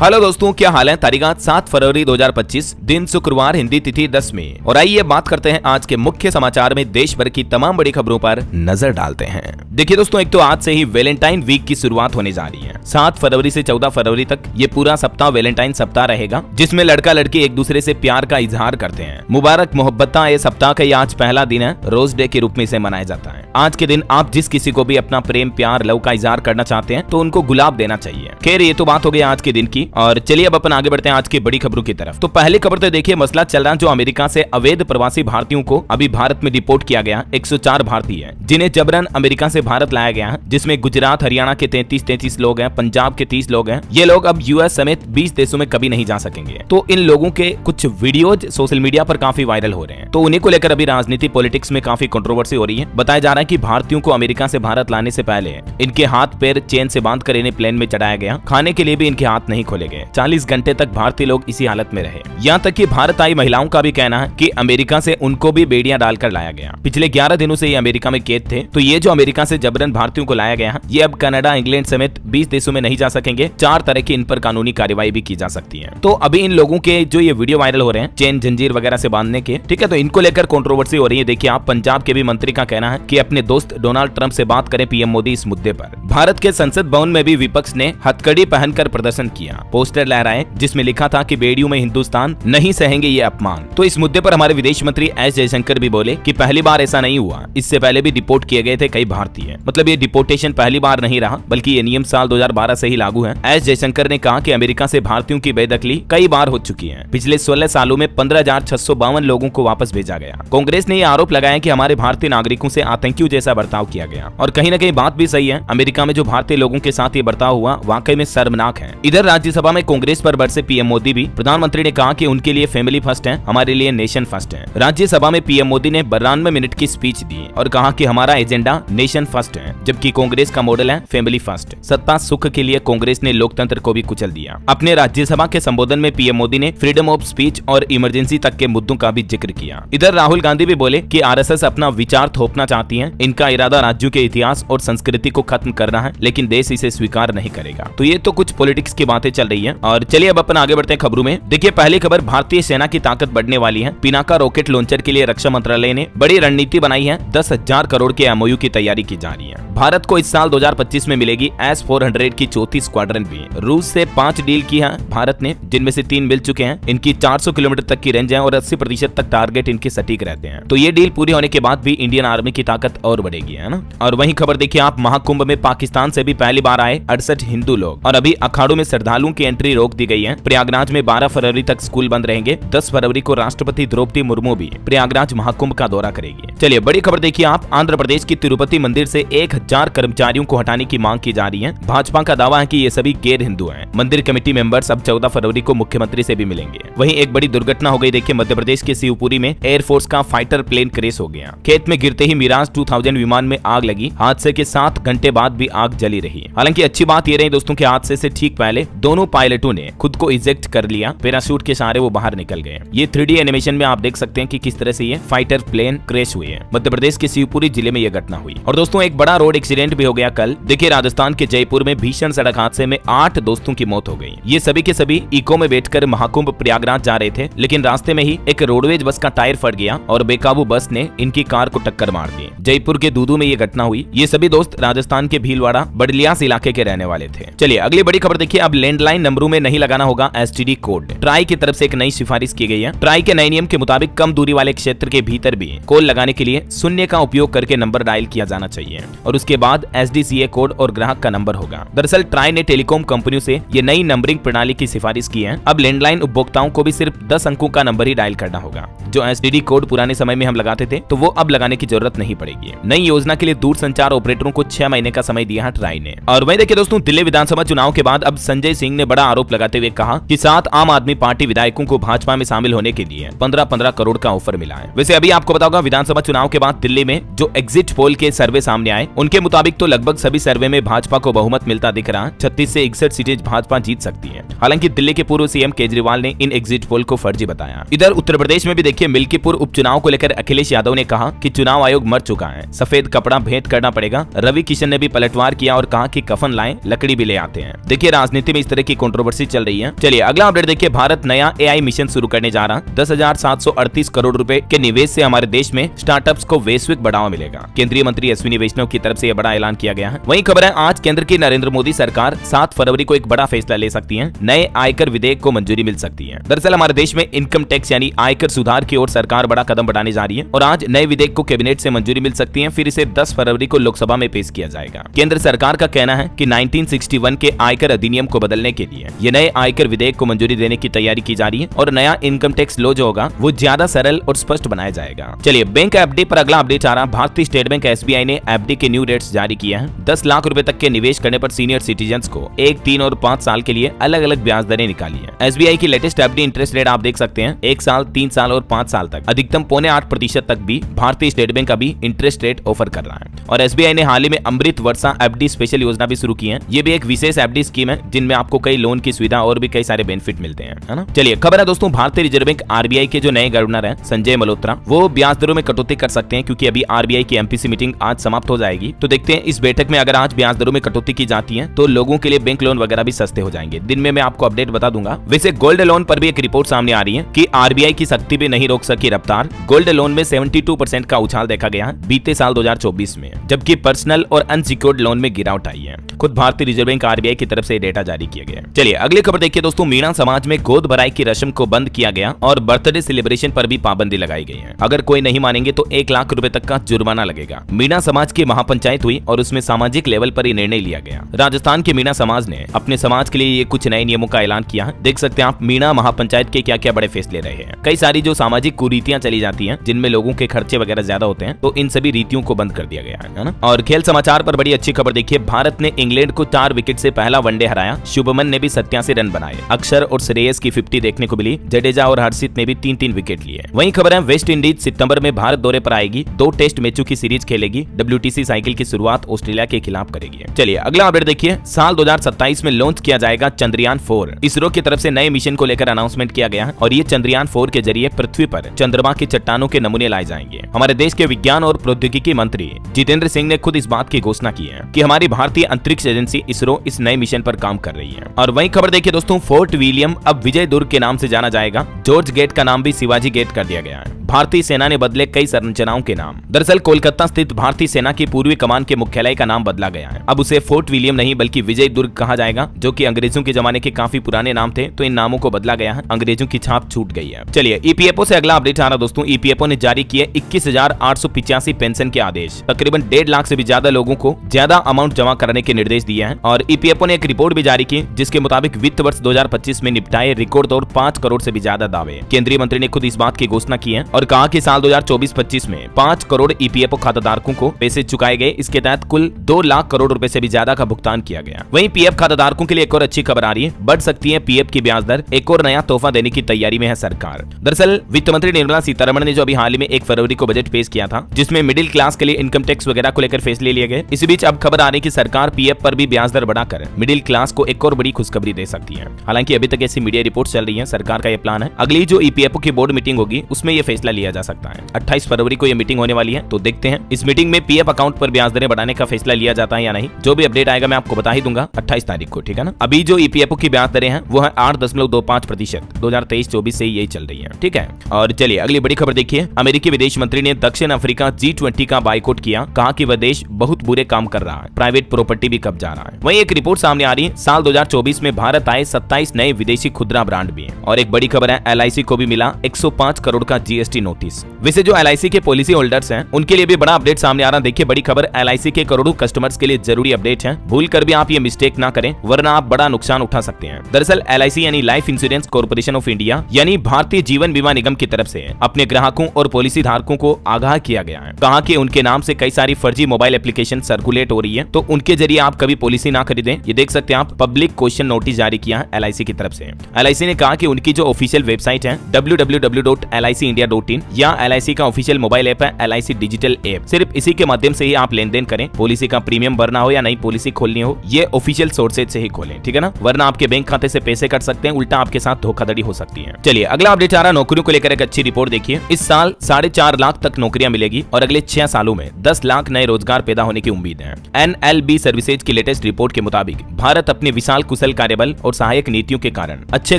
Hello दोस्तों, क्या हाल है। तारीख 7 फरवरी 2025, दिन शुक्रवार, हिंदी तिथि 10 में। और आइए बात करते हैं आज के मुख्य समाचार में देश भर की तमाम बड़ी खबरों पर नजर डालते हैं। देखिए दोस्तों, एक तो आज से ही वैलेंटाइन वीक की शुरुआत होने जा रही है। 7 फरवरी से 14 फरवरी तक ये पूरा सप्ताह वैलेंटाइन सप्ताह रहेगा, जिसमें लड़का लड़की एक दूसरे से प्यार का इजहार करते हैं। मुबारक मोहब्बता ये सप्ताह का आज पहला दिन है। रोज डे के रूप में इसे मनाया जाता है। आज के दिन आप जिस किसी को भी अपना प्रेम प्यार लव का इजहार करना चाहते हैं तो उनको गुलाब देना चाहिए। खैर, ये तो बात हो गई आज के दिन की। और चलिए अब अपन आगे बढ़ते हैं आज की बड़ी खबरों की तरफ। तो पहली खबर तो देखिए, मसला चल रहा है जो अमेरिका से अवैध प्रवासी भारतीयों को अभी भारत में डिपोर्ट किया गया। 104 भारतीय जिन्हें जबरन अमेरिका से भारत लाया गया है, जिसमें गुजरात हरियाणा के 33 लोग हैं, पंजाब के 30 लोग हैं। ये लोग अब यूएस समेत 20 देशों में कभी नहीं जा सकेंगे। तो इन लोगों के कुछ वीडियोज सोशल मीडिया पर काफी वायरल हो रहे हैं। तो उन्हीं को लेकर अभी राजनीति पॉलिटिक्स में काफी कंट्रोवर्सी हो रही है। बताया जा रहा है कि भारतीयों को अमेरिका से भारत लाने से पहले इनके हाथ पैर चेन से बांध कर इन्हें प्लेन में चढ़ाया गया। खाने के लिए भी इनके हाथ नहीं खोले गए। 40 घंटे तक भारतीय लोग इसी हालत में रहे। यहाँ तक कि भारत आई महिलाओं का भी कहना है कि अमेरिका से उनको भी बेड़ियां डालकर लाया गया। पिछले 11 दिनों से ये अमेरिका में कैद थे। तो ये जो अमेरिका से जबरन भारतीयों को लाया गया है, ये अब कनाडा, इंग्लैंड समेत 20 देशों में नहीं जा सकेंगे। 4 तरह की इन पर कानूनी कार्रवाई भी की जा सकती है। तो अभी इन लोगों के जो ये वीडियो वायरल हो रहे हैं चेन जंजीर वगैरह से बांधने के, ठीक है, तो इनको लेकर कंट्रोवर्सी हो रही है। देखिए आप, पंजाब के भी मंत्री का कहना है कि अपने दोस्त डोनाल्ड ट्रंप से बात करें पीएम मोदी इस मुद्दे पर। भारत के संसद भवन में भी विपक्ष ने हथकड़ी पहनकर प्रदर्शन किया, पोस्टर लहराए जिसमें लिखा था कि बेड़ियों में हिंदुस्तान नहीं सहेंगे ये अपमान। तो इस मुद्दे पर हमारे विदेश मंत्री एस जयशंकर भी बोले कि पहली बार ऐसा नहीं हुआ, इससे पहले भी डिपोर्ट किए गए थे कई भारतीय। मतलब ये डिपोर्टेशन पहली बार नहीं रहा, बल्कि ये नियम साल 2012 से ही लागू है। एस जयशंकर ने कहा कि अमेरिका से भारतीयों की बेदखली कई बार हो चुकी है। पिछले 16 सालों में 15,652 लोगों को वापस भेजा गया। कांग्रेस ने यह आरोप लगाया कि हमारे भारतीय नागरिकों से आतंकियों जैसा बर्ताव किया गया। और कहीं न कहीं बात भी सही है। अमेरिका में जो भारतीय लोगों के साथ ये बर्ताव हुआ वाकई में शर्मनाक है। इधर राज्यसभा में कांग्रेस पर बरसे पीएम मोदी भी। प्रधानमंत्री ने कहा कि उनके लिए फैमिली फर्स्ट है, हमारे लिए नेशन फर्स्ट है। राज्यसभा में पीएम मोदी ने 92 मिनट की स्पीच दी और कहा कि हमारा एजेंडा नेशन फर्स्ट है, जबकि कांग्रेस का मॉडल है फैमिली फर्स्ट। सत्ता सुख के लिए कांग्रेस ने लोकतंत्र को भी कुचल दिया। अपने राज्यसभा के संबोधन में पीएम मोदी ने फ्रीडम ऑफ स्पीच और इमरजेंसी तक के मुद्दों का भी जिक्र किया। इधर राहुल गांधी भी बोले कि आरएसएस अपना विचार थोपना चाहती है। इनका इरादा राज्यों के इतिहास और संस्कृति को खत्म करना है, लेकिन देश इसे स्वीकार नहीं करेगा। तो ये तो कुछ पॉलिटिक्स की बातें चल रही है। और चलिए अब अपन आगे बढ़ते हैं खबरों में। देखिए पहली खबर, भारतीय सेना की ताकत बढ़ने वाली है। पिनाका रॉकेट लॉन्चर के लिए रक्षा मंत्रालय ने बड़ी रणनीति बनाई है। 10,000 करोड़ के एमओयू की तैयारी की जा रही है। भारत को इस साल 2025 में मिलेगी S-400 की चौथी स्क्वाड्रन भी। रूस से 5 डील की है भारत ने, जिनमें से 3 मिल चुके हैं। इनकी 400 किलोमीटर तक की रेंज है और 80% तक टारगेट इनके सटीक रहते हैं। तो ये डील पूरी होने के बाद भी इंडियन आर्मी की ताकत और बढ़ेगी, है ना। और वही खबर देखिए आप, महाकुंभ में पाकिस्तान से भी पहली बार आए 68 हिंदू लोग। और अभी अखाड़ों में श्रद्धालुओं की एंट्री रोक दी गई है। प्रयागराज में 12 फरवरी तक स्कूल बंद रहेंगे। 10 फरवरी को राष्ट्रपति द्रौपदी मुर्मू भी प्रयागराज महाकुंभ का दौरा करेगी। चलिए बड़ी खबर देखिए आप, आंध्र प्रदेश की तिरुपति मंदिर से 1000 कर्मचारियों को हटाने की मांग की जा रही है। भाजपा का दावा है कि ये सभी गैर हिंदू हैं। मंदिर कमेटी मेंबर्स अब 14 फरवरी को मुख्यमंत्री से भी मिलेंगे। वहीं एक बड़ी दुर्घटना हो गई। देखिए मध्य प्रदेश के शिवपुरी में एयरफोर्स का फाइटर प्लेन क्रैश हो गया। खेत में गिरते ही मिराज 2000 विमान में आग लगी। हादसे के 7 घंटे बाद भी आग जली रही। हालांकि अच्छी बात ये रही दोस्तों कि हादसे से ठीक पहले दोनों पायलटों ने खुद को इजेक्ट कर लिया। पैराशूट के सहारे वो बाहर निकल गए। ये 3D एनिमेशन में आप देख सकते हैं कि किस तरह से ये फाइटर प्लेन क्रैश हुए हैं। मध्य प्रदेश के शिवपुरी जिले में यह घटना हुई। और दोस्तों एक बड़ा रोड एक्सीडेंट भी हो गया कल। देखिए राजस्थान के जयपुर में भीषण सड़क हादसे में 8 दोस्तों की मौत हो गई। ये सभी के सभी इको में बैठकर महाकुंभ प्रयागराज जा रहे थे, लेकिन रास्ते में ही एक रोडवेज बस का टायर फट गया और बेकाबू बस ने इनकी कार को टक्कर मार दी। जयपुर के दूदू में ये घटना हुई। ये सभी दोस्त राजस्थान के भीलवाड़ा बडलियास इलाके के रहने वाले थे। चलिए अगली बड़ी खबर देखिए, अब लैंडलाइन नंबरों में नहीं लगाना होगा एसटीडी कोड। ट्राई की तरफ से एक नई सिफारिश की गई है। ट्राई के नए नियम के मुताबिक कम दूरी वाले क्षेत्र के भीतर भी कॉल लगाने के लिए 0 का उपयोग करके नंबर डायल किया जाना चाहिए और उसके बाद SDCA कोड और ग्राहक का नंबर होगा। दरअसल ट्राई ने टेलीकॉम कंपनियों से ये नई नंबरिंग प्रणाली की सिफारिश की है। अब लैंडलाइन उपभोक्ताओं को भी सिर्फ 10 अंकों का नंबर ही डायल करना होगा। जो STD कोड पुराने समय में हम लगाते थे तो वो अब लगाने की जरूरत नहीं पड़ेगी। नई योजना के लिए दूर संचार ऑपरेटरों को 6 महीने का समय दिया है ट्राई ने। और वहीं देखिए दोस्तों, दिल्ली विधानसभा चुनाव के बाद अब संजय सिंह ने बड़ा आरोप लगाते हुए कहा कि 7 आम आदमी पार्टी विधायकों को भाजपा में शामिल होने के लिए 15-15 करोड़ का ऑफर मिला है। वैसे अभी आपको पता होगा विधानसभा चुनाव के बाद दिल्ली में जो एग्जिट पोल के सर्वे सामने आए, उनके मुताबिक तो लगभग सभी सर्वे में भाजपा को बहुमत मिलता दिख रहा है। 36 से 61 सीटें भाजपा जीत सकती है। हालांकि दिल्ली के पूर्व सीएम केजरीवाल ने इन एग्जिट पोल को फर्जी बताया। इधर उत्तर प्रदेश में भी देखिए मिल्कीपुर उपचुनाव को लेकर अखिलेश यादव ने कहा कि चुनाव आयोग मर चुका है, सफेद कपड़ा भेंट करना पड़ेगा। रवि किशन ने भी पलटवार किया और कहा कि कफन लाएं, लकड़ी भी ले आते हैं। देखिए राजनीति में इस तरह की कंट्रोवर्सी चल रही है। चलिए अगला अपडेट देखिए, भारत नया एआई मिशन शुरू करने जा रहा। 10,738 करोड़ रुपए के निवेश से हमारे देश में स्टार्टअप्स को वैश्विक बढ़ावा मिलेगा। केंद्रीय मंत्री अश्विनी वैष्णव की तरफ से यह बड़ा ऐलान किया गया है। वहीं खबर है, आज केंद्र की नरेंद्र मोदी सरकार 7 फरवरी को एक बड़ा फैसला ले सकती है। नए आयकर विधेयक को मंजूरी मिल सकती है। दरअसल हमारे देश में इनकम टैक्स यानी आयकर सुधार की ओर सरकार बड़ा कदम बढ़ाने जा रही है और आज नए विधेयक को कैबिनेट से मंजूरी मिल सकती है। फिर इसे 10 फरवरी को लोकसभा में पेश किया जाएगा। केंद्र सरकार का कहना है कि 1961 के आयकर अधिनियम को बदलने के लिए ये नए आयकर विधेयक को मंजूरी देने की तैयारी की जा रही है और नया इनकम टैक्स लॉ जो होगा वो ज्यादा सरल और स्पष्ट बनाया जाएगा। चलिए बैंक एफडी पर अगला अपडेट आ रहा। भारतीय स्टेट बैंक एसबीआई ने एफडी के न्यू रेट्स जारी किए हैं। 10 लाख रुपए तक के निवेश करने पर सीनियर सिटीजन को 1, 3 और 5 साल के लिए अलग अलग ब्याज दरें निकाली है। एसबीआई की लेटेस्ट एफडी इंटरेस्ट रेट आप देख सकते हैं। 1 साल, 3 साल और 5 साल तक अधिकतम 0.8% तक भी भारतीय स्टेट बैंक अभी इंटरेस्ट रेट ऑफर कर रहा है। और एसबीआई ने हाल ही में अमृत वर्षा एफडी स्पेशल योजना भी शुरू की है। ये भी एक विशेष एफडी स्कीम है जिनमें आपको कई लोन की सुविधा और भी कई सारे बेनिफिट मिलते हैं, है ना। चलिए खबर है दोस्तों, भारतीय रिजर्व बैंक आरबीआई के जो नए गवर्नर हैं संजय मल्होत्रा, वो ब्याज दरों में कटौती कर सकते हैं क्योंकि अभी आरबीआई की एमपीसी मीटिंग आज समाप्त हो जाएगी। तो देखते हैं इस बैठक में अगर आज ब्याज दरों में कटौती की जाती है तो लोगों के लिए बैंक लोन वगैरह भी सस्ते हो जाएंगे। दिन में मैं आपको अपडेट बता दूंगा। वैसे गोल्ड लोन पर भी एक रिपोर्ट सामने आ रही है कि आरबीआई की सख्ती भी नहीं रोक सकी रफ्तार। गोल्ड लोन में 72% का उछाल देखा गया बीते साल 2024 में, जबकि पर्सनल और अनसिक्योर्ड लोन में गिरावट आई है। खुद भारतीय रिजर्व बैंक आरबीआई की तरफ से डेटा जारी किया गया। चलिए अगली खबर देखिए दोस्तों, मीणा समाज में गोद भराई की रस्म को बंद किया गया और बर्थडे सेलिब्रेशन पर भी पाबंदी लगाई गई है। अगर कोई नहीं मानेंगे तो 1 लाख रुपए तक का जुर्माना लगेगा। मीणा समाज की महापंचायत हुई और उसमें सामाजिक लेवल पर ही निर्णय लिया गया। राजस्थान के मीणा समाज ने अपने समाज के लिए ये कुछ नए नियमों का ऐलान किया है। देख सकते हैं आप मीणा महापंचायत के क्या क्या बड़े फैसले रहे हैं। कई सारी जो सामाजिक कुरीतियां चली जाती हैं जिनमें लोगों के खर्चे वगैरह ज्यादा होते हैं, तो इन सभी रीतियों को बंद कर दिया गया है ना। और खेल समाचार पर बड़ी अच्छी खबर देखिए, भारत ने इंग्लैंड को 4 विकेट से पहला वनडे हराया। शुभमन ने भी 87 रन बनाए। अक्षर और श्रेयस की 50 देखने को मिली। जडेजा और हर्षित ने भी 3-3 विकेट लिए। वहीं खबर है, वेस्ट इंडीज सितंबर में भारत दौरे पर आएगी। 2 टेस्ट मैचों की सीरीज खेलेगी। WTC साइकिल की शुरुआत ऑस्ट्रेलिया के खिलाफ करेगी। चलिए अगला अपडेट देखिए, साल 2027 में लॉन्च किया जाएगा चंद्रयान 4। इसरो की तरफ से नए मिशन को लेकर अनाउंसमेंट किया गया है और ये चंद्रयान 4 के जरिए पृथ्वी पर चंद्रमा की चट्टानों के नमूने लाए जाएंगे। हमारे देश के विज्ञान और प्रौद्योगिकी मंत्री जितेंद्र सिंह ने खुद इस बात की घोषणा की है कि हमारी भारतीय अंतरिक्ष एजेंसी इसरो इस नए मिशन पर काम कर रही है। और वहीं खबर देखिए दोस्तों, फोर्ट विलियम अब विजय दुर्ग के नाम से जाना जाएगा। जॉर्ज गेट का नाम भी शिवाजी गेट कर दिया गया है। भारतीय सेना ने बदले कई संरचनाओं के नाम। दरअसल कोलकाता स्थित भारतीय सेना की पूर्वी कमान के मुख्यालय का नाम बदला गया है। अब उसे फोर्ट विलियम नहीं बल्कि विजय दुर्ग कहा जाएगा, जो कि अंग्रेजों के जमाने के काफी पुराने नाम थे, तो इन नामों को बदला गया है। अंग्रेजों की छाप छूट गई है। चलिए ईपीएफओ से अगला अपडेट आ रहा दोस्तों, ईपीएफओ ने जारी किए 21,885 पेंशन के आदेश। तकरीबन 1.5 लाख से भी ज्यादा लोगों को ज्यादा अमाउंट जमा करने के निर्देश दिए हैं। और ईपीएफओ ने एक रिपोर्ट भी जारी की जिसके मुताबिक वित्त वर्ष 2025 में निपटाए रिकॉर्ड तौर 5 करोड़ से भी ज्यादा दावे। केंद्रीय मंत्री ने खुद इस बात की घोषणा की है और कहा कि साल 2024-25 में 5 करोड़ ईपीएफओ खाताधारकों को पैसे चुकाए गए। इसके तहत कुल 2 लाख करोड़ रुपए से भी ज्यादा का भुगतान किया गया। वहीं पीएफ खाताधारकों के लिए एक और अच्छी खबर आ रही है, बढ़ सकती है पीएफ की ब्याज दर। एक और नया तोहफा देने की तैयारी में है सरकार। दरअसल वित्त मंत्री निर्मला सीतारमण ने जो अभी हाल ही में 1 फरवरी को बजट पेश किया था, जिसमें मिडिल क्लास के लिए इनकम टैक्स वगैरह को लेकर फैसले लिए गए। इसी बीच अब खबर आ रही है कि सरकार पीएफ पर भी ब्याज दर बढ़ाकर मिडिल क्लास को एक और बड़ी खुशखबरी दे सकती है। हालांकि अभी तक ऐसी मीडिया रिपोर्ट चल रही है। सरकार का यह प्लान है, अगली जो ईपीएफओ की बोर्ड मीटिंग होगी उसमें यह फैसला लिया जा सकता है। 28 फरवरी को यह मीटिंग होने वाली है, तो देखते हैं इस मीटिंग में पीएफ अकाउंट पर ब्याज दरें बढ़ाने का फैसला लिया जाता है या नहीं। जो भी अपडेट आएगा मैं आपको बता ही दूंगा 28 तारीख को, ठीक है ना। अभी जो ईपीएफओ की ब्याज दरें हैं वो है 8.25%। 2023-24 से यही चल रही है, ठीक है। और चलिए अगली बड़ी खबर देखिए, अमेरिकी विदेश मंत्री ने दक्षिण अफ्रीका G20 का बाइकआउट किया। कहा कि वह देश बहुत बुरे काम कर रहा है, प्राइवेट प्रॉपर्टी भी कब्जा रहा है। वहीं एक रिपोर्ट सामने आ रही है, साल 2024 में भारत आए 27 नए विदेशी खुदरा ब्रांड भी। और एक बड़ी खबर है, LIC को भी मिला 105 करोड़ का GST नोटिस। वैसे जो LIC के पॉलिसी होल्डर्स हैं उनके लिए भी बड़ा अपडेट सामने आ रहा है। देखिए बड़ी खबर, LIC के करोड़ों कस्टमर्स के लिए जरूरी अपडेट है। भूल कर भी आप ये मिस्टेक ना करें वरना आप बड़ा नुकसान उठा सकते हैं। दरअसल LIC यानी life insurance corporation of India यानी भारतीय जीवन बीमा निगम की तरफ से अपने ग्राहकों और पॉलिसी धारकों को आगाह किया गया है। कहा कि उनके नाम से कई सारी फर्जी मोबाइल एप्लीकेशन सर्कुलेट हो रही है, तो उनके जरिए आप कभी पॉलिसी ना खरीदें। ये देख सकते हैं आप, पब्लिक क्वेश्चन नोटिस जारी किया है LIC की तरफ से। LIC ने कहा कि उनकी जो ऑफिशियल वेबसाइट है www.licindia.in 14 या LIC का ऑफिशियल मोबाइल ऐप है LIC डिजिटल ऐप, सिर्फ इसी के माध्यम से ही आप लेन देन करें। पॉलिसी का प्रीमियम भरना हो या नई पॉलिसी खोलनी हो, ये ऑफिशियल सोर्सेज से ही खोलें, ठीक है ना, वरना आपके बैंक खाते से पैसे कट सकते हैं, उल्टा आपके साथ धोखाधड़ी हो सकती है। चलिए अगला अपडेट आ रहा, नौकरियों को लेकर एक अच्छी रिपोर्ट देखिए। इस साल 4.5 लाख तक नौकरियां मिलेगी और अगले 6 सालों में 10 लाख नए रोजगार पैदा होने की उम्मीद है। NLB सर्विसेज की लेटेस्ट रिपोर्ट के मुताबिक भारत अपने विशाल कुशल कार्यबल और सहायक नीतियों के कारण अच्छे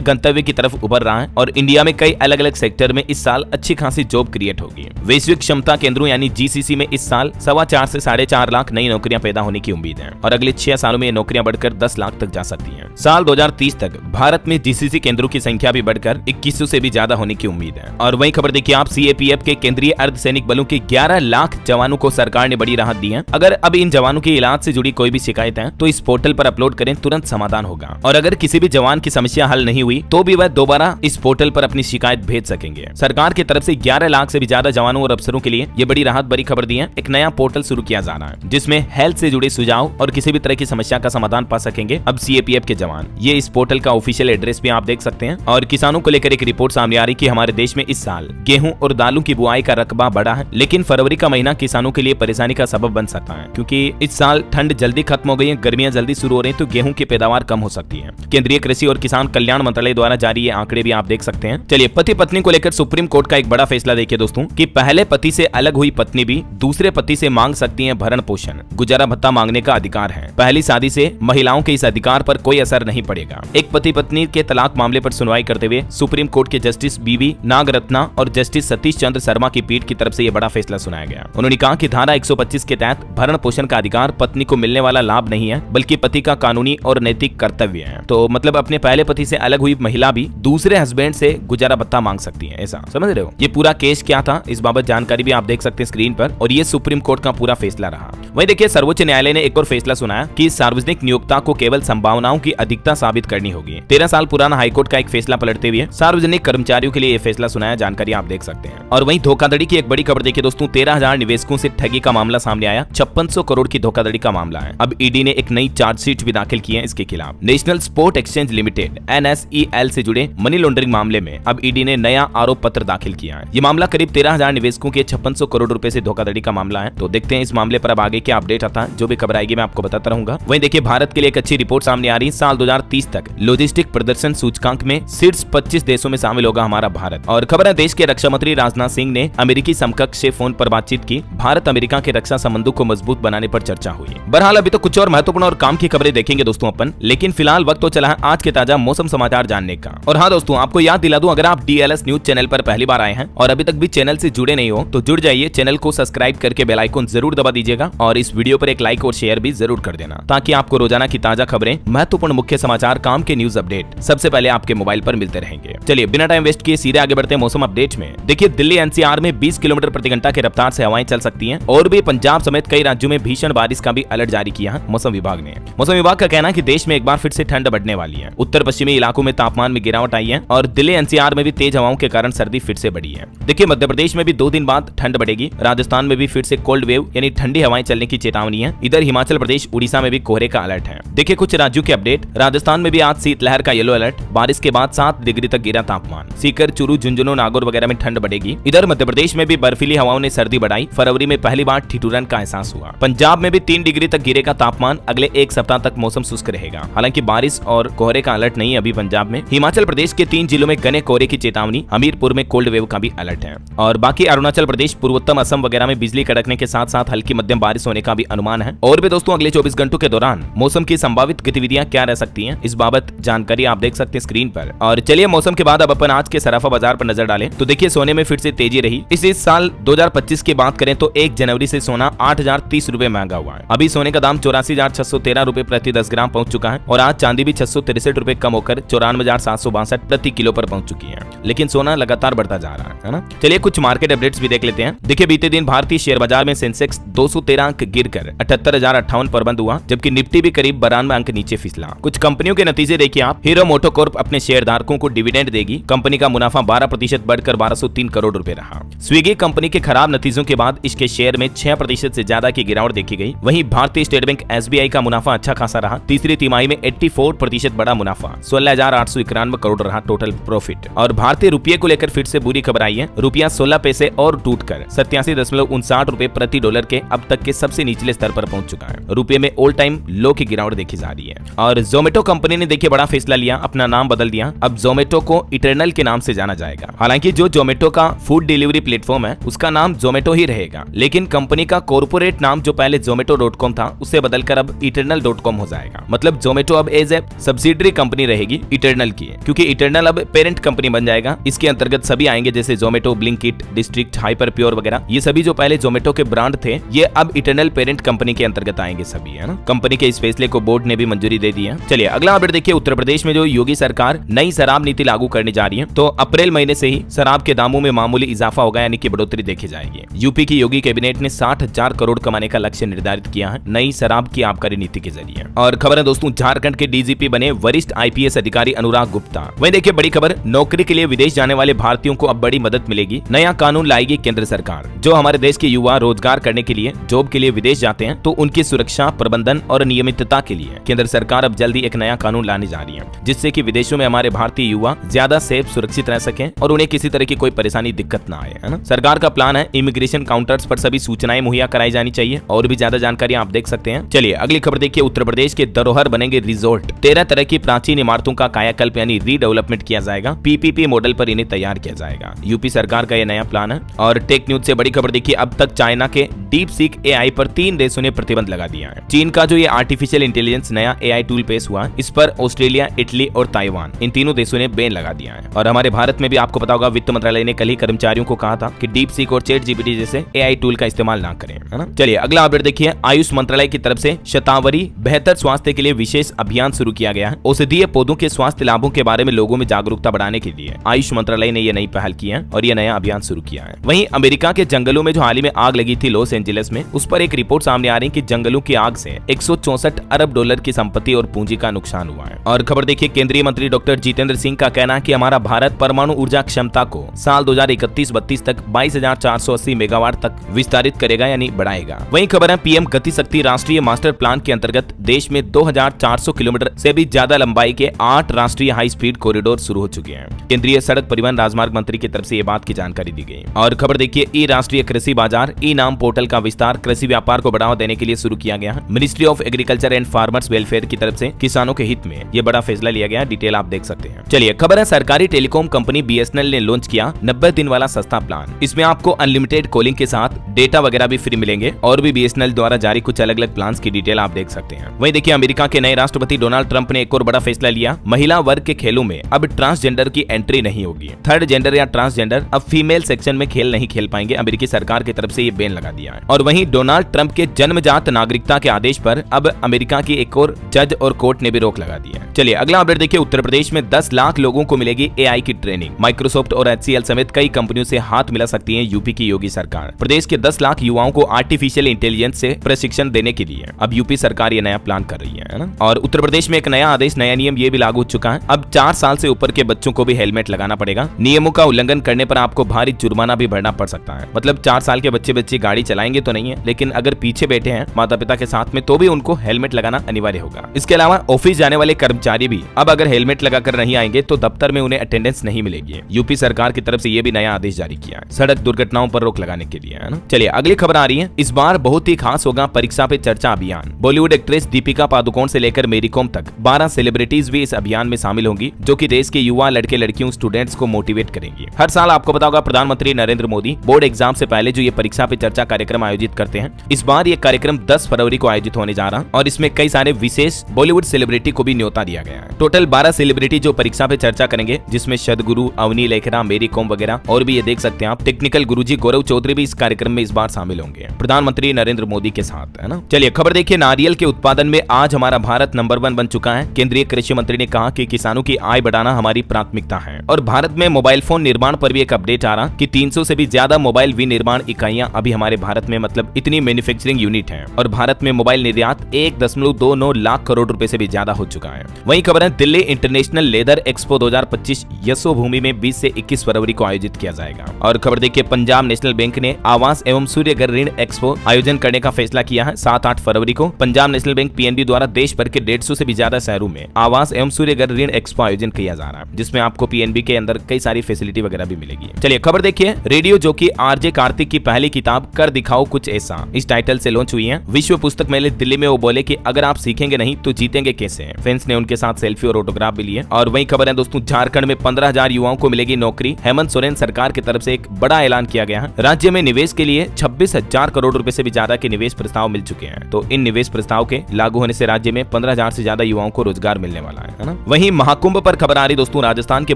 गंतव्य की तरफ उभर रहा है और इंडिया में कई अलग अलग सेक्टर में इस साल अच्छी खासी जॉब क्रिएट होगी। वैश्विक क्षमता केंद्रों यानी GCC में इस साल 4.25 से 4.5 लाख नई नौकरियां पैदा होने की उम्मीद है और अगले 6 सालों में ये नौकरियां बढ़कर 10 लाख तक जा सकती हैं। साल 2030 तक भारत में GCC केंद्रों की संख्या भी बढ़कर 2100 से भी ज्यादा होने की उम्मीद है। और वही खबर देखिए आप, CAPF के केंद्रीय अर्धसैनिक बलों के 11 लाख जवानों को सरकार ने बड़ी राहत दी है। अगर अब इन जवानों के इलाज से जुड़ी कोई भी शिकायत है तो इस पोर्टल पर अपलोड करें, तुरंत समाधान होगा। और अगर किसी भी जवान की समस्या हल नहीं हुई तो भी वह दोबारा इस पोर्टल पर अपनी शिकायत भेज सकेंगे। सरकार की तरफ से 11 लाख से भी ज्यादा जवानों और अफसरों के लिए ये बड़ी राहत भरी खबर दी है। एक नया पोर्टल शुरू किया जा रहा है जिसमें हेल्थ से जुड़े सुझाव और किसी भी तरह की समस्या का समाधान पा सकेंगे अब CAPF के जवान। ये इस पोर्टल का ऑफिशियल एड्रेस भी आप देख सकते हैं। और किसानों को लेकर एक रिपोर्ट सामने आ रही कि हमारे देश में इस साल गेहूं और दालों की बुआई का रकबा बढ़ा है, लेकिन फरवरी का महीना किसानों के लिए परेशानी का सबब बन सकता है क्योंकि इस साल ठंड जल्दी खत्म हो गई है, गर्मियां जल्दी शुरू हो रही हैं, तो गेहूं की पैदावार कम हो सकती है। केंद्रीय कृषि और किसान कल्याण मंत्रालय द्वारा जारी ये आंकड़े भी आप देख सकते हैं। चलिए पति पत्नी को लेकर सुप्रीम कोर्ट का एक बड़ा फैसला देखिए दोस्तों कि पहले पति से अलग हुई पत्नी भी दूसरे पति से मांग सकती है भरण पोषण, गुजारा भत्ता मांगने का अधिकार है। पहली शादी से महिलाओं के इस अधिकार पर कोई असर नहीं पड़ेगा। एक पति पत्नी के तलाक मामले पर सुनवाई करते हुए सुप्रीम कोर्ट के जस्टिस BV नागरत्ना और जस्टिस सतीश चंद्र शर्मा की पीठ की तरफ से यह बड़ा फैसला सुनाया गया। उन्होंने कहा कि धारा 125 के तहत भरण पोषण का अधिकार पत्नी को मिलने वाला लाभ नहीं है बल्कि पति का कानूनी और नैतिक कर्तव्य है। तो मतलब अपने पहले पति से अलग हुई महिला भी दूसरे हस्बैंड से गुजारा भत्ता मांग सकती है, ऐसा समझ रहे हो। ये पूरा केस क्या था इस बाबत जानकारी भी आप देख सकते हैं स्क्रीन पर, और ये सुप्रीम कोर्ट का पूरा फैसला रहा। वहीं देखिए सर्वोच्च न्यायालय ने एक और फैसला सुनाया कि सार्वजनिक नियोक्ता को केवल संभावनाओं की अधिकता साबित करनी होगी। 13 साल पुराना हाईकोर्ट का एक फैसला पलटते हुए सार्वजनिक कर्मचारियों के लिए यह फैसला सुनाया, जानकारी आप देख सकते हैं। और वहीं धोखाधड़ी की एक बड़ी खबर देखिए दोस्तों, 13,000 निवेशकों से ठगी का मामला सामने आया। 5600 करोड़ की धोखाधड़ी का मामला है। अब ED ने एक नई चार्जशीट भी दाखिल की है इसके खिलाफ। National sport exchange limited NSEL से जुड़े मनी लॉन्ड्रिंग मामले में अब ED ने नया आरोप पत्र दाखिल किया है। ये मामला करीब 13,000 निवेशकों के 5600 करोड़ रुपए से धोखाधड़ी का मामला है। तो देखते हैं इस मामले पर अब आगे क्या अपडेट आता है, जो भी खबर आएगी मैं आपको बताता रहूंगा। वहीं देखिए भारत के लिए एक अच्छी रिपोर्ट सामने आ रही है। साल 2030 तक लॉजिस्टिक प्रदर्शन सूचकांक में शीर्ष 25 देशों में शामिल होगा हमारा भारत। और खबर है देश के रक्षा मंत्री राजनाथ सिंह ने अमेरिकी समकक्ष से फोन पर बातचीत की। भारत अमेरिका के रक्षा संबंधों को मजबूत बनाने पर चर्चा हुई। बहरहाल अभी तो कुछ और महत्वपूर्ण और काम की खबरें देखेंगे दोस्तों अपन, लेकिन फिलहाल वक्त तो चला है आज के ताजा मौसम समाचार जानने का। और हाँ दोस्तों, आपको याद दिला दूं, अगर आप DLS न्यूज चैनल पर पहली बार आए हैं और अभी तक भी चैनल से जुड़े नहीं हो तो जुड़ जाइए, चैनल को सब्सक्राइब करके बेल आइकन जरूर दबा दीजिएगा और इस वीडियो पर एक लाइक और शेयर भी जरूर कर देना ताकि आपको रोजाना की ताजा खबरें, महत्वपूर्ण मुख्य समाचार, काम के न्यूज अपडेट सबसे पहले आपके मोबाइल पर मिलते रहेंगे। चलिए बिना टाइम वेस्ट किए सीधे आगे बढ़ते हैं मौसम अपडेट में। देखिए दिल्ली NCR में 20 किलोमीटर प्रति घंटा की रफ्तार से हवाएं चल सकती हैं और भी पंजाब समेत कई राज्यों में भीषण बारिश का भी अलर्ट जारी किया है मौसम विभाग ने। मौसम विभाग का कहना है कि देश में एक बार फिर से ठंड बढ़ने वाली है। उत्तर पश्चिमी इलाकों में तापमान में गिरावट आई है और दिल्ली NCR में भी तेज हवाओं के कारण सर्दी फिर से बढ़ी है। देखिए मध्य प्रदेश में भी 2 दिन बाद ठंड बढ़ेगी। राजस्थान में भी फिर से कोल्ड वेव यानी ठंडी हवाएं चलने की चेतावनी है। इधर हिमाचल प्रदेश, उड़ीसा में भी कोहरे का अलर्ट है। देखिए कुछ राज्यों के अपडेट। राजस्थान में भी आज शीतलहर का येलो अलर्ट। बारिश के बाद 7 डिग्री तक गिरा तापमान। सीकर, चूरू, झुंझुनू, नागौर वगैरह में ठंड बढ़ेगी। इधर मध्य प्रदेश में भी बर्फीली हवाओं ने सर्दी बढ़ाई। फरवरी में पहली बार ठिठुरन का एहसास हुआ। पंजाब में भी 3 डिग्री तक गिरेगा तापमान। अगले एक सप्ताह तक मौसम शुष्क रहेगा। हालांकि बारिश और कोहरे का अलर्ट नहीं है अभी पंजाब में। हिमाचल प्रदेश के 3 जिलों में घने कोहरे की चेतावनी। हमीरपुर में कोल्ड वेव का भी अलर्ट है। और बाकी अरुणाचल प्रदेश, पूर्वोत्तर असम वगैरह में बिजली कड़कने के साथ साथ हल्की मध्यम बारिश होने का भी अनुमान है। और भी दोस्तों अगले 24 घंटों के दौरान मौसम की संभावित गतिविधियां क्या रह सकती हैं, इस बाबत जानकारी आप देख सकते हैं स्क्रीन पर। और चलिए मौसम के बाद अब अपन आज के सराफा बाजार पर नजर डालें तो देखिए सोने में फिर से तेजी रही। इस साल 2025 की बात करें तो 1 जनवरी से सोना 8,030 रुपए महंगा हुआ है। अभी सोने का दाम 84,613 रुपए प्रति 10 ग्राम पहुंच चुका है और आज चांदी भी 663 रुपए कम होकर 94,762 प्रति किलो पर पहुंच चुकी है। लेकिन सोना लगातार बढ़ता जा रहा है ना। चलिए कुछ मार्केट अपडेट्स भी देख लेते हैं। देखिए बीते दिन भारतीय शेयर बाजार में सेंसेक्स 213 अंक गिरकर 78,058 पर बंद हुआ, जबकि निफ्टी भी करीब 92 अंक नीचे फिसला। कुछ कंपनियों के नतीजे देखिए आप। हीरो मोटोकॉर्प अपने शेयरधारकों को डिविडेंड देगी। कंपनी का मुनाफा 12% बढ़कर 1203 करोड़ रुपए रहा। स्विगी कंपनी के खराब नतीजों के बाद इसके शेयर में 6% से ज्यादा की गिरावट देखी गई। वहीं भारतीय स्टेट बैंक SBI का मुनाफा अच्छा खासा रहा। तीसरी तिमाही में 84% बड़ा मुनाफा 16,891 करोड़ रहा टोटल प्रॉफिट। और भारतीय रुपये को लेकर फिर से बुरी खबर आई है, रुपया 16 पैसे और टूटकर 87.59 रुपए प्रति डॉलर के अब तक के सबसे निचले स्तर पर पहुंच चुका है। रुपये में ऑल टाइम लो की गिरावट देखी जा रही है। और जोमेटो कंपनी ने देखिए बड़ा फैसला लिया, अपना नाम बदल दिया। अब जोमेटो को इटरनल के नाम से जाना जाएगा। हालांकि जो जोमेटो का फूड डिलीवरी प्लेटफॉर्म है उसका नाम जोमेटो ही रहेगा, लेकिन कंपनी का कॉर्पोरेट नाम जो पहले zomato.com था उससे बदलकर अब eternal.com हो जाएगा। मतलब जोमेटो अब एज ए सब्सिडरी कंपनी रहेगी इटरनल की, क्योंकि इटरनल अब पेरेंट कंपनी बन जाएगा। इसके अंतर्गत सभी आएंगे जैसे Zomato, Blinkit, district, hyper pure वगैरह। ये सभी जो पहले जोमेटो के ब्रांड थे ये अब इटरनल पेरेंट कंपनी के अंतर्गत आएंगे सभी, है ना। कंपनी के इस फैसले को बोर्ड ने भी मंजूरी दे दी है। चलिए अगला अपडेट देखिए, उत्तर प्रदेश में जो योगी सरकार नई शराब नीति लागू करने जा रही है, तो अप्रैल महीने से ही शराब के दामों में मामूली इजाफा होगा, यानी कि बढ़ोतरी देखी जाएगी। यूपी की योगी कैबिनेट ने 60,000 करोड़ कमाने का लक्ष्य निर्धारित किया है नई शराब की आबकारी नीति के जरिए। और खबर है दोस्तों, झारखंड के डीजीपी बने वरिष्ठ आईपीएस अधिकारी अनुराग गुप्ता। वहीं देखिए बड़ी खबर, नौकरी के लिए विदेश जाने वाले भारतीयों को अब बड़ी मदद मिलेगी। नया कानून लाएगी केंद्र सरकार। जो हमारे देश के युवा रोजगार करने के लिए, जॉब के लिए विदेश जाते हैं, तो उनकी सुरक्षा, प्रबंधन और नियमितता के लिए केंद्र सरकार अब जल्दी एक नया कानून लाने जा रही है, जिससे कि विदेशों में हमारे भारतीय युवा ज्यादा सेफ, सुरक्षित रह सकें और उन्हें किसी तरह की कोई परेशानी, दिक्कत ना आए, है ना। सरकार का प्लान है इमिग्रेशन काउंटर्स पर सभी सूचनाएं मुहैया कराई जानी चाहिए। और भी ज्यादा जानकारी आप देख सकते हैं। चलिए अगली खबर देखिए, उत्तर प्रदेश के धरोहर बनेंगे रिजोर्ट। 13 तरह की प्राचीन इमारतों का कायाकल्प यानी रीडेवलपमेंट किया जाएगा। पीपीपी मॉडल पर इन्हें तैयार किया जाएगा। यूपी सरकार का यह नया प्लान है। और टेक न्यूज से बड़ी खबर देखिए, अब तक चाइना के डीप सीक एआई पर 3 देशों ने प्रतिबंध लगा दिया है। चीन का जो ये आर्टिफिशियल इंटेलिजेंस नया एआई टूल पेश हुआ, इस पर ऑस्ट्रेलिया, इटली और ताइवान, इन तीनों देशों ने बैन लगा दिया है। और हमारे भारत में भी आपको पता होगा, वित्त मंत्रालय ने कल ही कर्मचारियों को कहा था कि डीप सीक और चैट जीपीटी जैसे एआई टूल का इस्तेमाल ना करें, है ना। चलिए अगला अपडेट देखिए, आयुष मंत्रालय की तरफ से शतावरी बेहतर स्वास्थ्य के लिए विशेष अभियान शुरू किया गया है। औषधीय पौधों के स्वास्थ्य लाभों के बारे में लोगों में जागरूकता बढ़ाने के लिए आयुष मंत्रालय ने यह नई पहल की है और यह नया अभियान शुरू किया है। वहीं अमेरिका के जंगलों में जो हाल ही में आग लगी थी लॉस एंजलिस में, उस पर एक रिपोर्ट सामने आ रही है कि जंगलों की आग से 164 अरब डॉलर की संपत्ति और पूंजी का नुकसान हुआ है। और खबर देखिए, केंद्रीय मंत्री डॉक्टर जितेंद्र सिंह का कहना है कि हमारा भारत परमाणु ऊर्जा क्षमता को साल 2031-32 तक 22,480 मेगावाट तक विस्तारित करेगा, यानी बढ़ाएगा। वहीं खबर है, पीएम गति शक्ति राष्ट्रीय मास्टर प्लान के अंतर्गत देश में 2,400 किलोमीटर से भी ज्यादा लंबाई के 8 राष्ट्रीय हाई स्पीड कॉरिडोर शुरू हो चुके हैं। केंद्रीय सड़क परिवहन राजमार्ग मंत्री की तरफ से ये बात की जानकारी दी गई। और खबर देखिए, ई राष्ट्रीय कृषि बाजार ई नाम पोर्टल का विस्तार कृषि व्यापार को बढ़ावा देने के लिए शुरू किया गया है। Ministry of agriculture and farmers welfare की तरफ से किसानों के हित में ये बड़ा फैसला लिया गया। डिटेल आप देख सकते हैं। चलिए खबर है, सरकारी टेलीकॉम कंपनी बीएसएनएल ने लॉन्च किया 90 दिन वाला सस्ता प्लान। इसमें आपको अनलिमिटेड कॉलिंग के साथ डेटा वगैरह भी फ्री मिलेंगे। और भी बीएसएनएल द्वारा जारी कुछ अलग अलग प्लान की डिटेल आप देख सकते हैं। वहीं देखिए, अमेरिका के नए राष्ट्रपति डोनाल्ड ट्रंप ने एक और बड़ा फैसला लिया। महिला वर्ग के खेलों में अब ट्रांसजेंडर की एंट्री नहीं होगी। थर्ड जेंडर या ट्रांसजेंडर अब फीमेल सेक्शन में खेल नहीं खेल पाएंगे। अमेरिकी सरकार की तरफ से ये बैन लगा दिया है। और वहीं डोनाल्ड ट्रंप के जन्मजात नागरिकता के आदेश पर अब अमेरिका की एक और जज और कोर्ट ने भी रोक लगा दी है। चलिए अगला अपडेट देखिए, उत्तर प्रदेश में 10 लाख लोगों को मिलेगी एआई की ट्रेनिंग। माइक्रोसॉफ्ट और HCL समेत कई कंपनियों से हाथ मिला सकती है यूपी की योगी सरकार। प्रदेश के 10 लाख युवाओं को आर्टिफिशियल इंटेलिजेंस से प्रशिक्षण देने के लिए अब यूपी सरकार ये नया प्लान कर रही है ना। और उत्तर प्रदेश में एक नया आदेश, नया नियम ये भी लागू हो चुका है। अब 4 साल से ऊपर के बच्चों को भी हेलमेट लगाना पड़ेगा। नियमों का उल्लंघन करने पर आपको भारी जुर्माना भी भरना पड़ सकता है। मतलब 4 साल के बच्चे गाड़ी चलाएंगे तो नहीं है, लेकिन अगर पीछे बैठे हैं माता पिता के साथ में तो भी उनको हेलमेट लगाना अनिवार्य होगा। इसके अलावा ऑफिस जाने वाले कर्मचारी भी अब अगर हेलमेट लगाकर नहीं आएंगे तो दफ्तर में उन्हें अटेंडेंस नहीं मिलेगी। यूपी सरकार की तरफ से ये भी नया आदेश जारी किया है सड़क दुर्घटनाओं पर रोक लगाने के लिए, है ना। चलिए अगली खबर आ रही है, इस बार बहुत ही खास होगा परीक्षा पे चर्चा अभियान। बॉलीवुड एक्ट्रेस दीपिका पादुकोण से लेकर मेरी कॉम तक 12 सेलिब्रिटीज भी इस अभियान में शामिल होंगी, जो कि देश के युवा लड़के लड़कियों स्टूडेंट्स को मोटिवेट करेंगी। हर साल आपको पता होगा प्रधानमंत्री नरेंद्र मोदी बोर्ड एग्जाम से पहले जो ये परीक्षा पे चर्चा कार्यक्रम आयोजित करते हैं, इस बार ये कार्यक्रम 10 फरवरी को आयोजित होने जा रहा और इसमें कई सारे विशेष बॉलीवुड सेलिब्रिटी को भी न्योता दिया गया है। टोटल 12 सेलिब्रिटी जो परीक्षा पे चर्चा करेंगे, जिसमें सदगुरु, अवनी लेखरा, मेरी कॉम वगैरह और भी ये देख सकते हैं आप। टेक्निकल गुरुजी गौरव चौधरी भी इस कार्यक्रम में इस बार शामिल होंगे प्रधानमंत्री नरेंद्र मोदी के साथ, है ना। चलिए खबर देखिए, नारियल के उत्पादन में आज हमारा भारत नंबर 1 बन चुका है। केंद्रीय कृषि मंत्री ने कहा कि किसानों की आय बढ़ाना हमारी प्राथमिकता है। और भारत में मोबाइल फोन निर्माण पर भी एक अपडेट आ रहा कि 300 से भी ज्यादा मोबाइल विनिर्माण इकाइयां अभी हमारे भारत में, मतलब इतनी मैन्युफैक्चरिंग यूनिट है। और भारत में मोबाइल निर्यात 1.29 लाख करोड़ रुपए से भी ज्यादा हो चुका है। वहीं खबर है, Delhi international leather expo 2025 Yashobhoomi में 20 से 21 फरवरी को आयोजित किया जाएगा। और खबर देखिए, पंजाब नेशनल बैंक ने आवास एवं सूर्य घर ऋण एक्सपो आयोजन करने का फैसला किया है 7-8 फरवरी को। पंजाब नेशनल बैंक PNB द्वारा देश भर के 150 से भी ज्यादा शहरों में आवास एवं सूर्य घर ऋण एक्सपो आयोजन किया जा रहा है, जिसमें आपको PNB के अंदर कई सारी फैसिलिटी वगैरह वगैरह भी मिलेगी। चलिए खबर देखिए, रेडियो जॉकी आरजे कार्तिक की पहली किताब कर दिखाओ कुछ ऐसा, इस टाइटल से लॉन्च हुई है। विश्व पुस्तक मेले दिल्ली में वो बोले कि अगर आप सीखेंगे नहीं तो जीतेंगे कैसे। फैंस ने उनके साथ सेल्फी और ऑटोग्राफ भी लिए। और वही खबर है दोस्तों, झारखंड में 15,000 युवाओं को मिलेगी नौकरी। हेमंत सोरेन सरकार की तरफ से एक बड़ा ऐलान किया गया है। राज्य में निवेश के लिए 26,000 करोड़ रुपए से भी ज्यादा के निवेश प्रस्ताव मिल चुके हैं। तो इन निवेश प्रस्ताव के लागू होने से राज्य में 15,000 से ज्यादा युवाओं को रोजगार मिलने वाला है ना। वहीं महाकुंभ पर खबर आ रही दोस्तों, राजस्थान के